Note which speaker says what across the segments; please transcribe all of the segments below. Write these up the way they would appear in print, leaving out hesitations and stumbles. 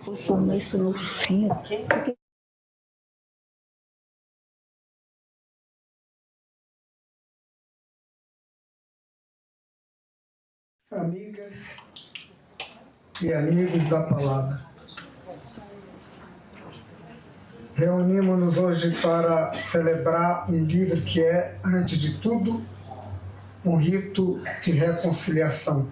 Speaker 1: o começo no fim.
Speaker 2: Amigas e amigos da palavra, reunimos-nos hoje para celebrar um livro que é, antes de tudo, um rito de reconciliação.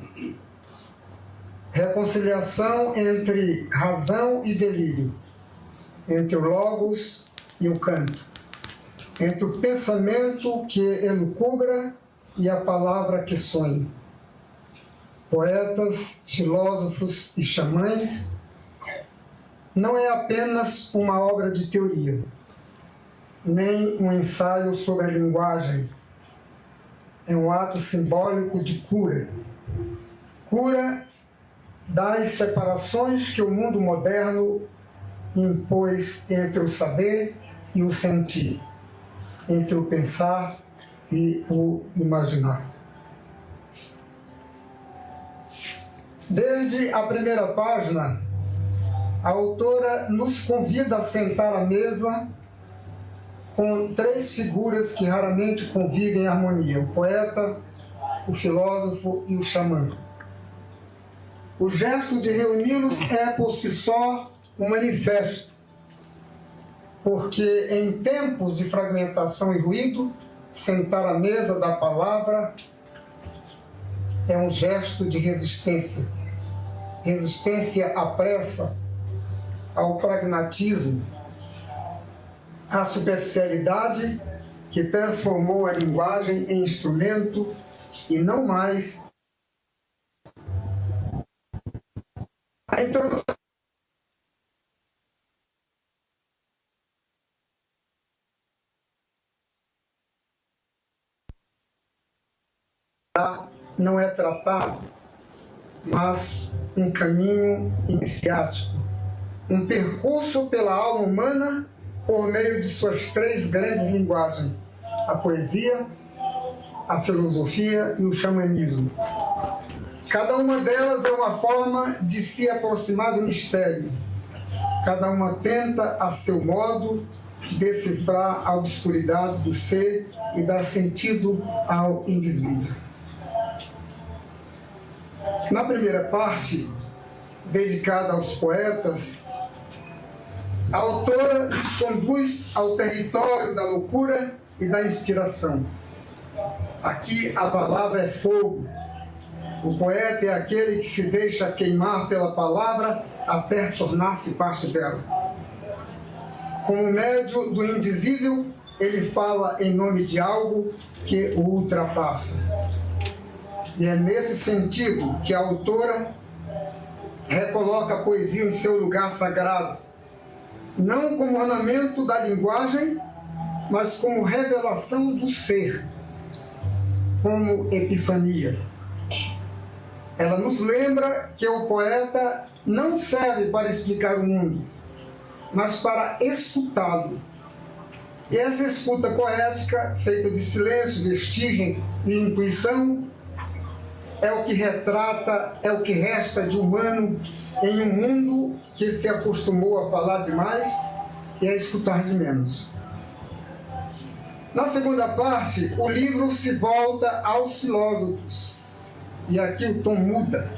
Speaker 2: Reconciliação entre razão e delírio, entre o logos e o canto, entre o pensamento que elucubra e a palavra que sonha. Poetas, filósofos e xamãs não é apenas uma obra de teoria, nem um ensaio sobre a linguagem. É um ato simbólico de cura. Cura das separações que o mundo moderno impôs entre o saber e o sentir, entre o pensar e o imaginar. Desde a primeira página, a autora nos convida a sentar à mesa com três figuras que raramente convivem em harmonia: o poeta, o filósofo e o xamã. O gesto de reuni-los é por si só um manifesto, porque em tempos de fragmentação e ruído, sentar à mesa da palavra é um gesto de resistência. Resistência à pressa, ao pragmatismo, à superficialidade que transformou a linguagem em instrumento e não mais a introdução. Não é tratado, mas um caminho iniciático, um percurso pela alma humana por meio de suas três grandes linguagens: a poesia, a filosofia e o xamanismo. Cada uma delas é uma forma de se aproximar do mistério. Cada uma tenta, a seu modo, decifrar a obscuridade do ser e dar sentido ao indizível. Na primeira parte, dedicada aos poetas, a autora nos conduz ao território da loucura e da inspiração. Aqui a palavra é fogo. O poeta é aquele que se deixa queimar pela palavra até tornar-se parte dela. Como médio do indizível, ele fala em nome de algo que o ultrapassa. E é nesse sentido que a autora recoloca a poesia em seu lugar sagrado, não como ornamento da linguagem, mas como revelação do ser, como epifania. Ela nos lembra que o poeta não serve para explicar o mundo, mas para escutá-lo. E essa escuta poética, feita de silêncio, vestigem e intuição, é o que retrata, é o que resta de humano em um mundo que se acostumou a falar demais e a escutar de menos. Na segunda parte, o livro se volta aos filósofos. E aqui o tom muda.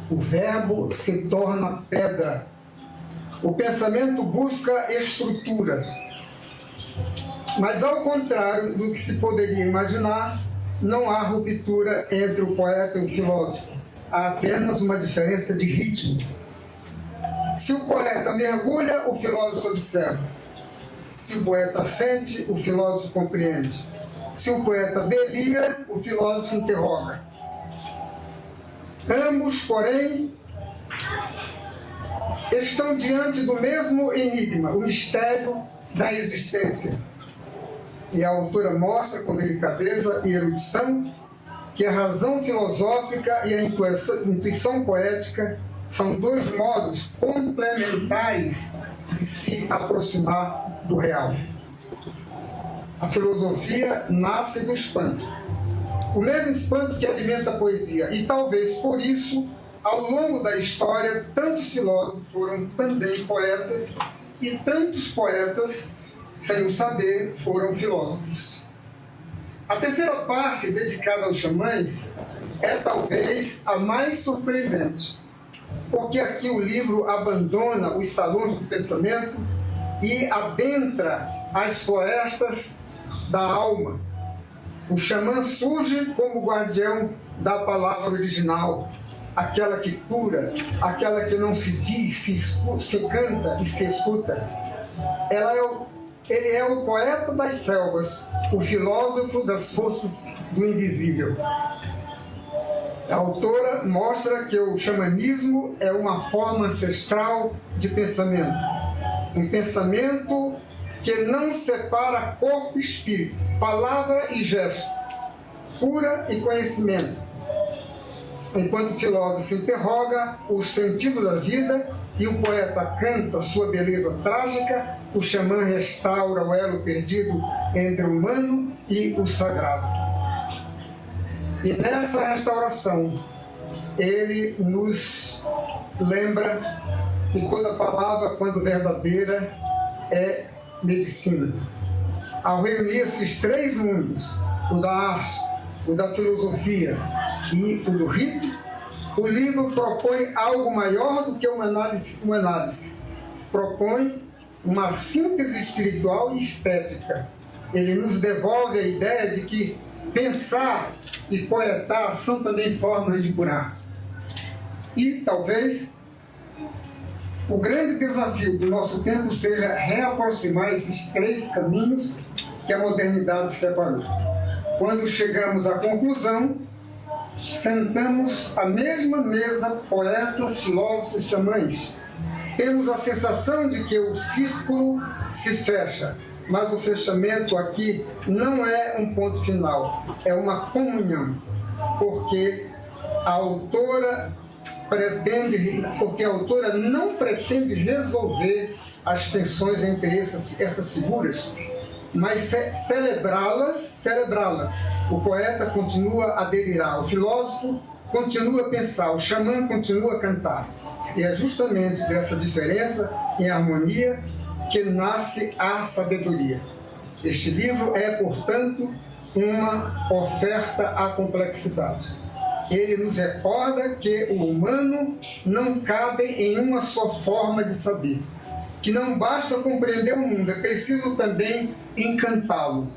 Speaker 2: O verbo se torna pedra. O pensamento busca estrutura. Mas, ao contrário do que se poderia imaginar, não há ruptura entre o poeta e o filósofo. Há apenas uma diferença de ritmo. Se o poeta mergulha, o filósofo observa. Se o poeta sente, o filósofo compreende. Se o poeta delira, o filósofo interroga. Ambos, porém, estão diante do mesmo enigma, o mistério da existência. E a autora mostra com delicadeza e erudição que a razão filosófica e a intuição poética são dois modos complementares de se aproximar do real. A filosofia nasce do espanto, o mesmo espanto que alimenta a poesia, e talvez por isso ao longo da história, tantos filósofos foram também poetas e tantos poetas, sem o saber, foram filósofos. A terceira parte, dedicada aos xamãs, é talvez a mais surpreendente, porque aqui o livro abandona os salões do pensamento e adentra as florestas da alma. O xamã surge como guardião da palavra original, aquela que cura, aquela que não se diz, se canta e se escuta. Ele é o poeta das selvas, o filósofo das forças do invisível. A autora mostra que o xamanismo é uma forma ancestral de pensamento. Um pensamento que não separa corpo e espírito, palavra e gesto, cura e conhecimento. Enquanto o filósofo interroga o sentido da vida e o poeta canta sua beleza trágica, o xamã restaura o elo perdido entre o humano e o sagrado. E nessa restauração, ele nos lembra que toda palavra, quando verdadeira, é medicina. Ao reunir esses três mundos, o da arte, o da filosofia e o do rito, o livro propõe algo maior do que uma análise. Propõe uma síntese espiritual e estética. Ele nos devolve a ideia de que pensar e poetar são também formas de curar. E talvez o grande desafio do nosso tempo seja reaproximar esses três caminhos que a modernidade separou. Quando chegamos à conclusão, sentamos à mesma mesa poetas, filósofos, xamãs. Temos a sensação de que o círculo se fecha, mas o fechamento aqui não é um ponto final, é uma comunhão, porque a autora não pretende resolver as tensões entre essas figuras, mas celebrá-las. O poeta continua a delirar, o filósofo continua a pensar, o xamã continua a cantar. E é justamente dessa diferença em harmonia que nasce a sabedoria. Este livro é, portanto, uma oferta à complexidade. Ele nos recorda que o humano não cabe em uma só forma de saber, que não basta compreender o mundo, é preciso também encantá-lo,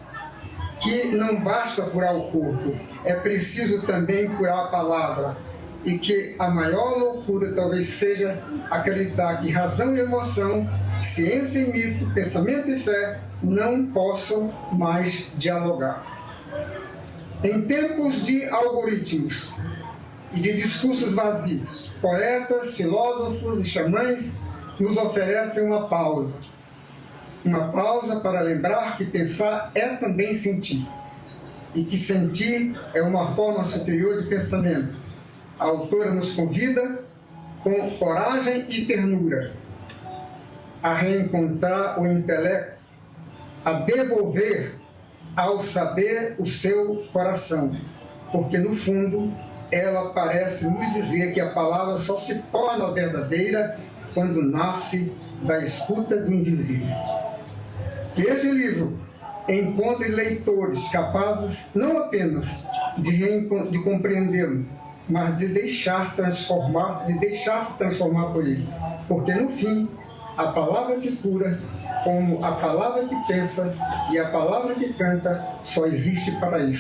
Speaker 2: que não basta curar o corpo, é preciso também curar a palavra, e que a maior loucura talvez seja acreditar que razão e emoção, ciência e mito, pensamento e fé não possam mais dialogar. Em tempos de algoritmos e de discursos vazios, poetas, filósofos e xamãs nos oferecem uma pausa. Uma pausa para lembrar que pensar é também sentir. E que sentir é uma forma superior de pensamento. A autora nos convida, com coragem e ternura, a reencontrar o intelecto, a devolver ao saber o seu coração. Porque, no fundo, ela parece nos dizer que a palavra só se torna verdadeira quando nasce da escuta do invisível. Que este livro encontre leitores capazes não apenas de compreendê-lo, mas de deixar-se transformar por ele. Porque, no fim, a palavra que cura, como a palavra que pensa e a palavra que canta, só existe para isso.